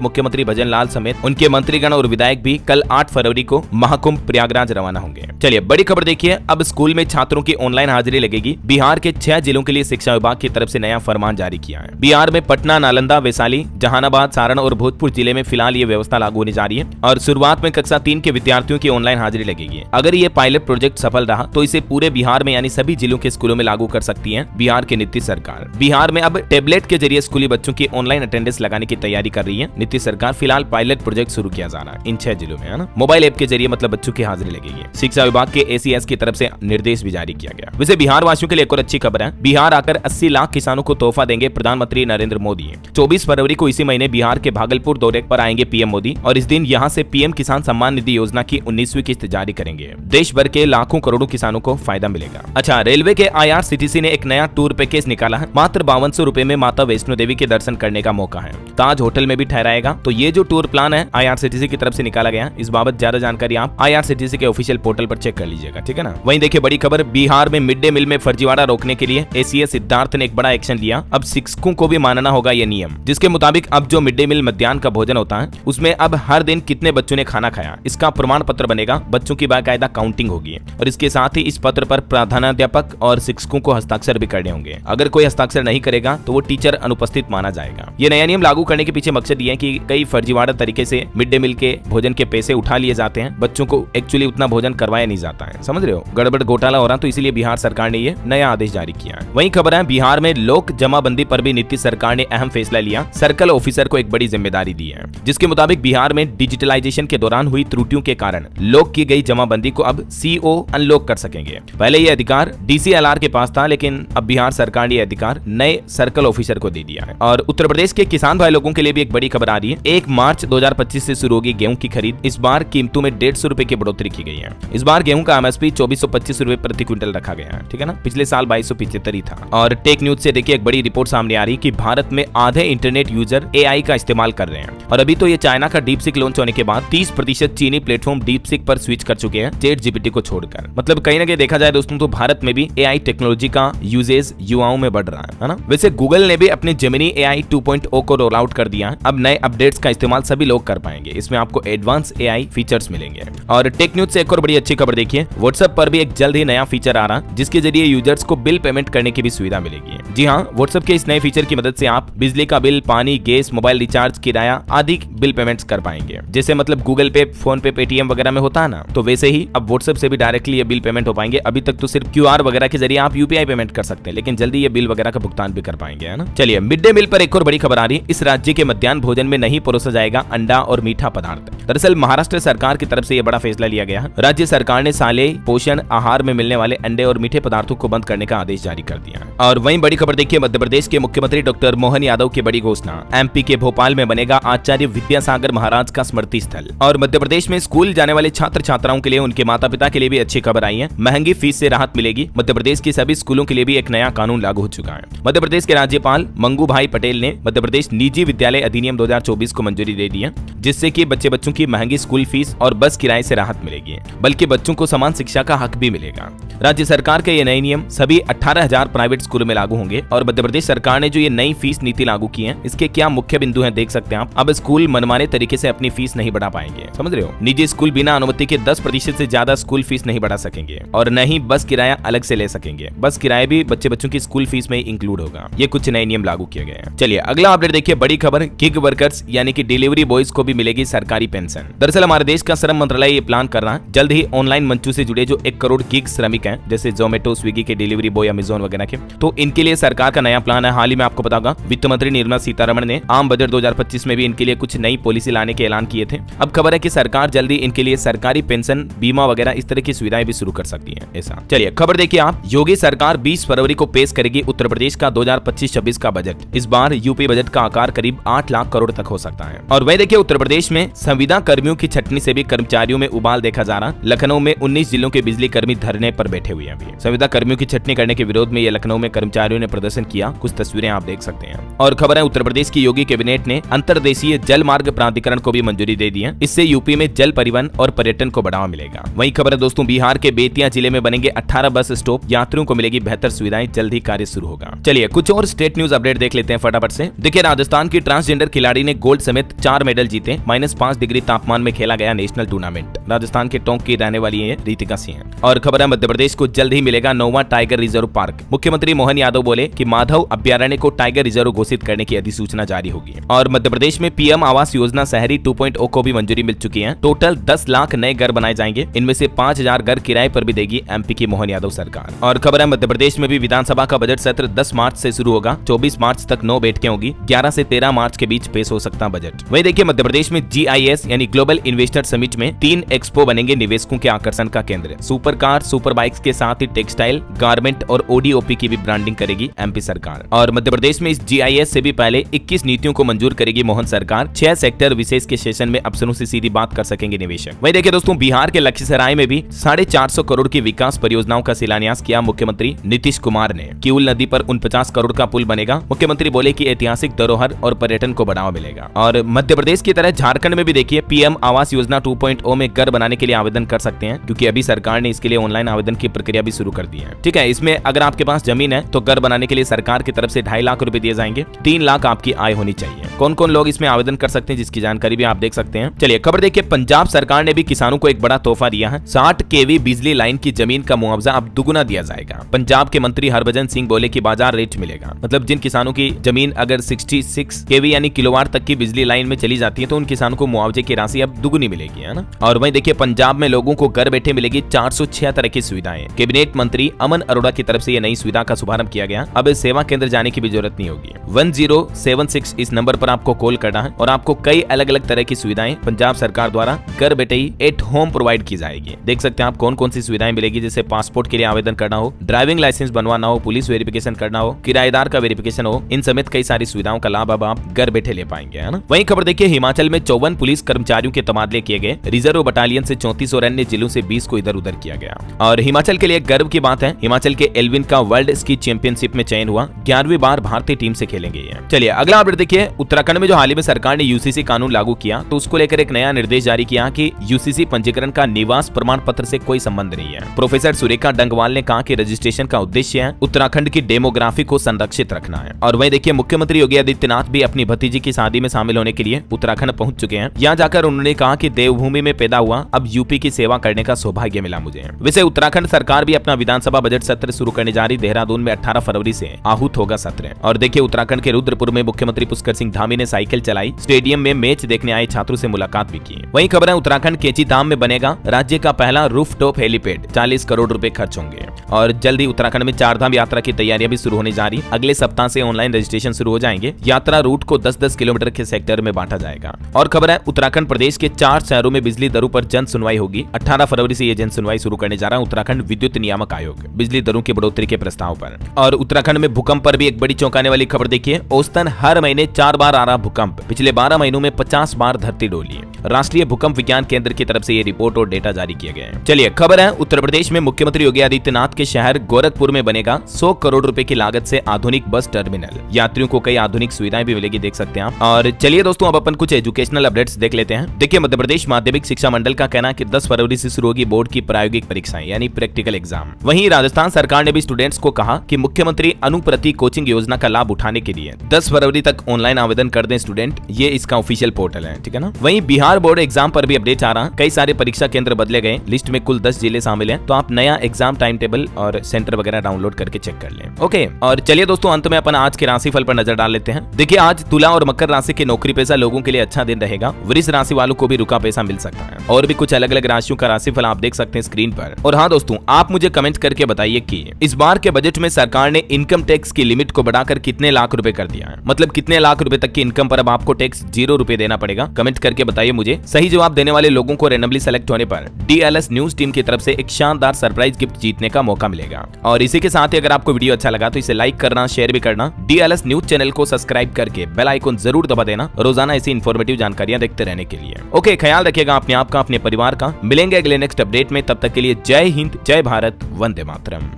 मुख्यमंत्री भजन लाल समेत उनके मंत्रीगण और विधायक भी कल 8 फरवरी को महाकुंभ प्रयागराज रवाना होंगे। चलिए बड़ी खबर देखिए, अब स्कूल में छात्रों की ऑनलाइन हाजिरी लगेगी। बिहार के 6 जिलों के लिए शिक्षा विभाग की तरफ से नया फरमान जारी किया है। बिहार में पटना, नालंदा, वैशाली, जहानाबाद, सारण और भोजपुर जिले में फिलहाल ये व्यवस्था लागू होने जा रही है। और शुरुआत में कक्षा 3 के विद्यार्थियों की ऑनलाइन हाजिरी लगेगी। अगर ये पायलट प्रोजेक्ट सफल रहा तो इसे पूरे बिहार में यानी सभी जिलों के स्कूलों में लागू कर सकती है बिहार की नीतीश सरकार। बिहार में अब टेबलेट के जरिए स्कूली बच्चों की ऑनलाइन अटेंडेंस लगाने की तैयारी कर रही है नीतीश सरकार। फिलहाल पायलट प्रोजेक्ट शुरू किया जा रहा है इन 6 जिलों में, है ना। मोबाइल ऐप के जरिए मतलब बच्चों की हाजिरी लगेगी। शिक्षा विभाग के एसीएस की तरफ से निर्देश भी जारी किया गया। वैसे बिहार वासियों के लिए एक और अच्छी खबर है, बिहार आकर 80 लाख किसानों को तोहफा देंगे प्रधानमंत्री नरेंद्र मोदी। 24 फरवरी को इसी महीने बिहार के भागलपुर दौरे पर आएंगे पीएम मोदी और इस दिन यहां से पीएम किसान सम्मान निधि योजना की 19वीं किस्त जारी करेंगे। देश भर के लाखों करोड़ों किसानों को फायदा मिलेगा। अच्छा, रेलवे के IRCTC ने एक नया टूर पैकेज निकाला है। मात्र 5200 रुपए में माता वैष्णो देवी के दर्शन करने का मौका है। ताज होटल में भी ठहराएगा। तो ये जो टूर प्लान है IRCTC की तरफ से निकाला गया, इस बाबत ज्यादा जानकारी आप IRCTC के ऑफिशियल पोर्टल पर चेक कर लीजिएगा, ठीक है ना। वहीं देखिए बड़ी खबर, बिहार में मिड डे मील में फर्जीवाड़ा रोकने के लिए ACS सिद्धार्थ ने एक बड़ा एक्शन लिया। अब शिक्षकों को भी मानना होगा ये नियम, जिसके मुताबिक अब जो मिड डे मील मध्याह्न का भोजन होता है उसमें अब हर दिन कितने बच्चों ने खाना खाया इसका प्रमाण पत्र बनेगा। बच्चों की बाकायदा काउंटिंग होगी और इसके साथ ही इस पत्र पर प्रधानाध्यापक और शिक्षकों को हस्ताक्षर भी करने होंगे। अगर कोई हस्ताक्षर नहीं करेगा तो वो टीचर अनुपस्थित माना जाएगा। ये नया नियम लागू करने के पीछे मकसद ये है कि कई फर्जीवाड़ा तरीके से मिड डे मील के भोजन के पैसे उठा लिए जाते हैं, बच्चों को एक्चुअली उतना भोजन करवाया नहीं जाता है, समझ रहे हो, गड़बड़ घोटाला हो रहा। तो इसलिए बिहार सरकार ने ये नया आदेश जारी किया है। वहीं खबर है, बिहार में लोक जमाबंदी पर भी नीतीश सरकार ने अहम फैसला लिया। सर्कल ऑफिसर को एक बड़ी जिम्मेदारी दी है, जिसके मुताबिक बिहार में डिजिटलाइजेशन के दौरान हुई त्रुटियों के कारण लॉक की गई जमाबंदी को अब CO अनलॉक कर सकेंगे। पहले ये अधिकार DCLR के पास था, लेकिन अब बिहार सरकार ने ये अधिकार नए सर्कल ऑफिसर को दे दिया है। और उत्तर प्रदेश के किसान भाई लोगों के लिए भी एक बड़ी खबर आ रही है। 1 मार्च 2025 से शुरू होगी गेहूं की खरीद। इस बार कीमतों में 150 रुपए की बढ़ोतरी की गई है। इस बार गेहूं का MSP 2425 रुपए प्रति क्विंटल रखा गया है, ठीक है ना। पिछले साल 2275 ही था। और टेक न्यूज से देखिए एक बड़ी रिपोर्ट सामने आ रही है कि भारत में आधे इंटरनेट यूजर AI का इस्तेमाल कर रहे हैं। और अभी तो ये चाइना का डीपसीक लॉन्च होने के बाद 30% चीनी प्लेटफॉर्म डीपसीक पर स्विच कर चुके हैं ChatGPT को छोड़कर। मतलब कहीं ना कहीं देखा जाए दोस्तों तो भारत में भी AI टेक्नोलॉजी का यूजेज युवाओं में बढ़ रहा है ना। वैसे गूगल ने भी अपने जेमिनी AI 2.0 को रोल आउट कर दिया है। अब नए अपडेट्स का इस्तेमाल सभी लोग कर पाएंगे। इसमें आपको एडवांस AI फीचर्स मिलेंगे। और टेक न्यूज से एक और बड़ी अच्छी खबर देखिए, व्हाट्सएप पर भी एक जल्द ही नया फीचर आ रहा है, जिसके जरिए यूजर्स को बिल पेमेंट करने की भी सुविधा मिलेगी। जी हाँ, व्हाट्सएप के इस नए फीचर की मदद से आप बिजली का बिल, पानी, गैस, मोबाइल रिचार्ज, किराया आदि बिल पेमेंट्स कर पाएंगे। जैसे मतलब गूगल पे, फोन पे, पेटीएम वगैरह में होता है ना, तो वैसे ही अब व्हाट्सएप से भी डायरेक्टली ये बिल पेमेंट हो पाएंगे। अभी तक तो सिर्फ QR वगैरह के जरिए आप UPI पेमेंट कर सकते हैं, लेकिन जल्दी ये बिल वगैरह का भुगतान भी कर पाएंगे, है ना। चलिए मिड डे मील पर एक और बड़ी खबर आ रही है। इस राज्य के मध्याह्न भोजन में नहीं परोसा जाएगा अंडा और मीठा पदार्थ। दरअसल महाराष्ट्र सरकार की तरफ से यह बड़ा फैसला लिया गया है। राज्य सरकार ने साले पोषण आहार में मिलने वाले अंडे और मीठे पदार्थों को बंद करने का आदेश जारी कर दिया है। और वहीं बड़ी खबर देखिए, मध्य प्रदेश के मुख्यमंत्री डॉक्टर मोहन यादव की बड़ी घोषणा। MP के भोपाल में बनेगा आचार्य विद्यासागर महाराज का स्मृति स्थल। और मध्य प्रदेश में स्कूल जाने वाले छात्र छात्राओं के लिए, उनके माता पिता के लिए भी अच्छी खबर आई है। महंगी फीस से राहत मिलेगी। मध्य प्रदेश की सभी स्कूलों के लिए भी एक नया कानून लागू हो चुका है। मध्य प्रदेश के राज्यपाल मंगू भाई पटेल ने मध्य प्रदेश निजी विद्यालय अधिनियम 2024 को मंजूरी दे दी है, जिससे कि बच्चों की महंगी स्कूल फीस और बस किराए से राहत मिलेगी, बल्कि बच्चों को समान शिक्षा का हक भी मिलेगा। राज्य सरकार के ये नए नियम सभी 18,000 प्राइवेट स्कूलों में लागू होंगे। और मध्य प्रदेश सरकार ने जो ये नई फीस नीति लागू की है, इसके क्या मुख्य बिंदु हैं देख सकते हैं आप। अब स्कूल मनमाने तरीके से अपनी फीस नहीं बढ़ा पाएंगे, समझ रहे हो। निजी स्कूल बिना अनुमति के 10% से ज्यादा स्कूल फीस नहीं बढ़ा सकेंगे और न ही बस किराया अलग से ले सकेंगे। बस किराया भी बच्चों की स्कूल फीस में इंक्लूड होगा। ये कुछ नए नियम लागू किए गए हैं। चलिए अगला अपडेट देखिए, बड़ी खबर, गिग वर्कर्स यानी कि डिलीवरी बॉयज को भी मिलेगी सरकारी पेंशन। दरअसल हमारे देश का श्रम मंत्रालय ये प्लान कर रहा है, जल्द ही ऑनलाइन मंचों से जुड़े जो 1 करोड़ गिग श्रमिक ठीक है, जैसे जोमेटो, स्विगी के डिलीवरी बॉय, अमेजोन वगैरह के। तो इनके लिए सरकार का नया प्लान है। हाल ही में आपको बताऊंगा वित्त मंत्री निर्मला सीतारमण ने आम बजट 2025 में भी इनके लिए कुछ नई पॉलिसी लाने के ऐलान किए थे। अब खबर है कि सरकार जल्दी इनके लिए सरकारी पेंशन, बीमा वगैरह इस तरह की सुविधाएं भी शुरू कर सकती है। ऐसा चलिए खबर देखिए आप, योगी सरकार 20 फरवरी को पेश करेगी उत्तर प्रदेश का 2025-26 का बजट। इस बार यूपी बजट का आकार करीब 8 लाख करोड़ तक हो सकता है। और वह देखिए उत्तर प्रदेश में संविदा कर्मियों की छटनी से भी कर्मचारियों में उबाल देखा जा रहा। लखनऊ में 19 जिलों के बिजली कर्मी धरने पर बैठे हुए हैं। संविदा कर्मियों की छटनी करने के विरोध में ये लखनऊ में कर्मचारियों ने प्रदर्शन किया। कुछ तस्वीरें आप देख सकते हैं। और खबर है उत्तर प्रदेश की योगी कैबिनेट ने अंतर्देशीय जल मार्ग प्राधिकरण को भी मंजूरी दे दी है। इससे यूपी में जल परिवहन और पर्यटन को बढ़ावा मिलेगा। वहीं खबर है दोस्तों, बिहार के बेतिया जिले में बनेंगे 18 बस स्टॉप, यात्रियों को मिलेगी बेहतर सुविधाएं, जल्द ही कार्य शुरू होगा। चलिए कुछ और स्टेट न्यूज अपडेट देख लेते हैं फटाफट से। देखिए राजस्थान की ट्रांसजेंडर खिलाड़ी ने गोल्ड समेत 4 मेडल जीते। -5 डिग्री तापमान में खेला गया नेशनल टूर्नामेंट। राजस्थान के टोंक की रहने वाली है रितिका सिंह। और खबर है मध्य प्रदेश को जल्द ही मिलेगा 9वां टाइगर रिजर्व पार्क। मुख्यमंत्री मोहन यादव बोले कि माधव अभ्यारण्य को टाइगर रिजर्व घोषित करने की अधिसूचना जारी होगी। और मध्य प्रदेश में पीएम आवास योजना शहरी 2.0 को भी मंजूरी मिल चुकी है। टोटल 10 लाख नए घर बनाए जाएंगे। इनमें से 5000 घर किराए पर भी देगी एमपी की मोहन यादव सरकार। और खबर है मध्य प्रदेश में भी विधानसभा का बजट सत्र 10 मार्च से शुरू होगा। 24 मार्च तक 9 बैठकें होगी। 11 से 13 मार्च के बीच पेश हो सकता बजट। वही देखिए मध्य प्रदेश में GIS यानी ग्लोबल इन्वेस्टर समिट में 3 एक्सपो बनेंगे निवेशकों के आकर्षण का केंद्र। सुपर कार, सुपर बाइक्स के साथ ही टेक्सटाइल, गारमेंट और ODOP की भी ब्रांडिंग करेगी एमपी सरकार। और मध्य प्रदेश में इस GIS से भी पहले 21 नीतियों को मंजूर करेगी मोहन सरकार। 6 सेक्टर विशेष के सेशन में अफसरों से सीधी बात कर सकेंगे निवेशक। वही देखिए दोस्तों, बिहार के लखीसराय में भी 450 करोड़ की विकास परियोजनाओं का शिलान्यास किया मुख्यमंत्री नीतीश कुमार ने। किऊल नदी पर 49 करोड़ का पुल बनेगा। मुख्यमंत्री बोले कि ऐतिहासिक धरोहर और पर्यटन को बढ़ावा मिलेगा। और मध्य प्रदेश की तरह झारखंड में भी देखिए पीएम आवास योजना 2.0 में घर बनाने के लिए आवेदन कर सकते हैं, क्योंकि अभी सरकार ने इसके लिए ऑनलाइन आवेदन की प्रक्रिया भी शुरू कर दी है। ठीक है, इसमें अगर आपके पास जमीन है तो घर बनाने के लिए सरकार की तरफ से 2.5 लाख रुपए दिए जाएंगे। 3 लाख आपकी आय होनी चाहिए। कौन कौन लोग इसमें आवेदन कर सकते हैं जिसकी जानकारी भी आप देख सकते हैं। चलिए खबर देखिए, पंजाब सरकार ने भी किसानों को एक बड़ा तोहफा दिया है। 60 kV बिजली लाइन की जमीन का मुआवजा अब दुगुना दिया जाएगा। पंजाब के मंत्री हरभजन सिंह बोले कि बाजार रेट मिलेगा। मतलब जिन किसानों की जमीन अगर 66 kV यानी किलोवाट तक की बिजली लाइन में चली जाती है तो उन किसानों को मुआवजे की राशि अब दुगुनी मिलेगी, है ना। और वहीं देखिए पंजाब में लोगों को घर बैठे मिलेगी 406 तरह की सुविधाएं। कैबिनेट मंत्री अमन अरोड़ा की तरफ से ये नई सुविधा का शुभारंभ किया गया। अब इस सेवा केंद्र जाने की भी जरूरत नहीं होगी। 1076 इस नंबर पर आपको कॉल करना है और आपको कई अलग अलग तरह की सुविधाएं पंजाब सरकार द्वारा घर बैठे ही एट होम प्रोवाइड की जाएगी। देख सकते हैं आप कौन कौन सी सुविधाएं मिलेगी, जैसे पासपोर्ट के लिए आवेदन करना हो, ड्राइविंग लाइसेंस बनवाना हो, पुलिस वेरिफिकेशन करना हो, किराएदार का वेरिफिकेशन हो, इन समेत कई सारी सुविधाओं का लाभ अब आप घर बैठे ले पाएंगे, है ना। वहीं खबर देखिए, हिमाचल में 54 पुलिस कर्मचारियों के तबादले किए गए। रिजर्व बटालियन से 34 और अन्य जिलों से 20 को इधर उधर किया गया। और हिमाचल के लिए गर्व की बात है, हिमाचल के एल्विन का वर्ल्ड स्की चैंपियनशिप में चयन हुआ। 11वीं बार भारतीय टीम से खेलेंगे ये। चलिए अगला अपडेट देखिए, उत्तराखंड में जो हाल ही में सरकार ने यूसीसी कानून लागू किया तो उसको लेकर एक नया निर्देश जारी किया कि यूसीसी पंजीकरण का निवास प्रमाण पत्र से कोई संबंध नहीं है। प्रोफेसर सुरेखा डंगवाल ने कहा कि रजिस्ट्रेशन का उद्देश्य है उत्तराखंड की डेमोग्राफी को संरक्षित रखना है। और वहीं देखिए मुख्यमंत्री योगी आदित्यनाथ भी अपनी भतीजी की शादी में शामिल होने के लिए उत्तराखंड पहुंच चुके हैं। यहाँ जाकर उन्होंने कहा कि देवभूमि में पैदा हुआ, अब यूपी की सेवा करने का सौभाग्य मिला मुझे। वैसे उत्तराखंड सरकार भी अपना विधानसभा बजट सत्र शुरू करने जा रही। देहरादून में 18 फरवरी से आहूत होगा सत्र। और देखिए उत्तराखंड के रुद्रपुर में मुख्यमंत्री पुष्कर सिंह धामी ने साइकिल चलाई, स्टेडियम में मैच देखने आए छात्रों से मुलाकात भी की। वहीं खबर है उत्तराखंड केची धाम में बनेगा राज्य का पहला रूफटॉप हेलीपैड। 40 करोड़ रुपए खर्च होंगे। और जल्द ही उत्तराखंड में 4 धाम यात्रा की तैयारियां भी शुरू होने जा रही। अगले सप्ताह से ऑनलाइन रजिस्ट्रेशन शुरू हो जाएंगे। यात्रा रूट को 10-10 किलोमीटर के सेक्टर में बांटा जाएगा। और खबर है उत्तराखंड प्रदेश के 4 शहरों में बिजली दरों पर जन सुनवाई होगी। 18 फरवरी से ये जन सुनवाई शुरू करने जा रहा है उत्तराखंड विद्युत नियामक आयोग बिजली दरों की बढ़ोतरी के प्रस्ताव पर। और उत्तराखंड में भूकंप पर भी एक बड़ी चौंकाने वाली खबर देखिए, औसतन हर महीने 4 बार आ रहा भूकंप। पिछले 12 महीनों में 50 बार धरती डोली। राष्ट्रीय भूकंप विज्ञान केंद्र की तरफ से ये रिपोर्ट और डेटा जारी किए गए हैं। चलिए खबर है उत्तर प्रदेश में मुख्यमंत्री योगी आदित्यनाथ के शहर गोरखपुर में बनेगा 100 करोड़ रुपए की लागत से आधुनिक बस टर्मिनल। यात्रियों को कई आधुनिक सुविधाएं भी मिलेगी, देख सकते हैं आप। और चलिए दोस्तों अब अपन कुछ एजुकेशनल अपडेट्स देख लेते हैं। देखिए मध्य प्रदेश माध्यमिक शिक्षा मंडल का कहना है कि 10 फरवरी से शुरू होगी बोर्ड की प्रायोगिक परीक्षाएं यानी प्रैक्टिकल एग्जाम। वहीं राजस्थान सरकार ने भी स्टूडेंट्स को कहा कि मुख्यमंत्री अनुप्रति कोचिंग योजना का लाभ उठाने के लिए 10 फरवरी तक ऑनलाइन आवेदन कर दें स्टूडेंट। ये इसका ऑफिशियल पोर्टल है, ठीक है ना। वहीं बिहार बिहार बोर्ड एग्जाम पर भी अपडेट आ रहा, कई सारे परीक्षा केंद्र बदले गए, लिस्ट में कुल 10 जिले शामिल हैं, तो आप नया एग्जाम टाइम टेबल और सेंटर वगैरह डाउनलोड करके चेक कर लें। ओके, और चलिए दोस्तों अंत में अपन आज के राशिफल पर नजर डाल लेते हैं। देखिए आज तुला और मकर राशि के नौकरी पेशा लोगों के लिए अच्छा दिन रहेगा। वृष राशि वालों को भी रुका पैसा मिल सकता है, और भी कुछ अलग अलग राशियों का राशिफल आप देख सकते हैं स्क्रीन पर। और हाँ दोस्तों, आप मुझे कमेंट करके बताइए कि इस बार के बजट में सरकार ने इनकम टैक्स की लिमिट को बढ़ाकर कितने लाख रुपए कर दिया है, मतलब कितने लाख रुपए तक की इनकम पर अब आपको टैक्स 0 रुपए देना पड़ेगा। कमेंट करके बताइए मुझे। सही जवाब देने वाले लोगों को रैंडमली सेलेक्ट होने पर DLS न्यूज टीम की तरफ से एक शानदार सरप्राइज गिफ्ट जीतने का मौका मिलेगा। और इसी के साथ ही अगर आपको वीडियो अच्छा लगा तो इसे लाइक करना, शेयर भी करना, DLS न्यूज चैनल को सब्सक्राइब करके बेल आइकन जरूर दबा देना रोजाना ऐसी इंफॉर्मेटिव जानकारियां देखते रहने के लिए। ओके, ख्याल रखिएगा अपने आप का, अपने परिवार का। मिलेंगे अगले नेक्स्ट अपडेट में, तब तक के लिए जय हिंद, जय भारत, वंदे मातरम।